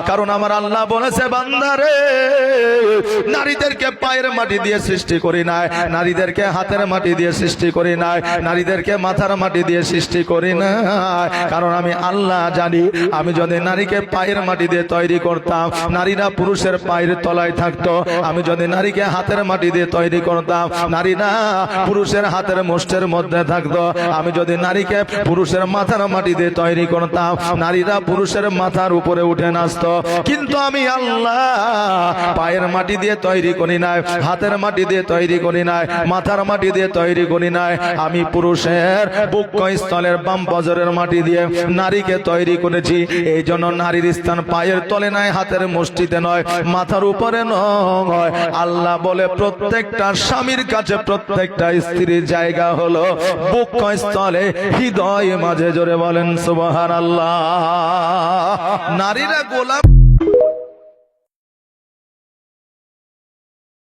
কারণ আমার আল্লাহ বলেছে বান্দারে নারীদেরকে পায়ের মাটি দিয়ে সৃষ্টি করি নাই, নারীদেরকে হাতের মাটি দিয়ে সৃষ্টি করি নাই, নারীদেরকে মাথার মাটি দিয়ে সৃষ্টি করি না। কারণ আমি আল্লাহ জানি আমি যদি নারীকে পায়ের মাটি দিয়ে তৈরি করতাম নারীরা পুরুষের পায়ের তলায় থাকতো, আমি যদি নারীকে হাতের মাটি দিয়ে তৈরি করতাম নারীরা পুরুষের হাতের মুষ্টের মধ্যে থাকতো, আমি যদি নারীকে পুরুষের মাথার মাটি দিয়ে তৈরি করতাম নারীরা পুরুষের মাথার উপরে উঠে নাচতো। কিন্তু আমি আল্লাহ পায়ের মাটি দিয়ে তৈরি করি নাই, হাতের মাটি দিয়ে তৈরি করি নাই, মাথার মাটি দিয়ে তৈরি করি নাই, আমি পুরুষের বুকস্থলের বাম পাজরের মাটি দিয়ে নারীকে তৈরি করেছি। এই জন্য নারীর স্থান পায়ের তলে নয়, হাতের মুষ্টিতে নয়, মাথার উপরে নয়। আল্লাহ বলে প্রত্যেকটা স্বামীর কাছে প্রত্যেকটা স্ত্রীর জায়গা হলো বুকস্থলে, হৃদয় মাঝে। জোরে বলেন সুবহানাল্লাহ। নারীরা গোলাপ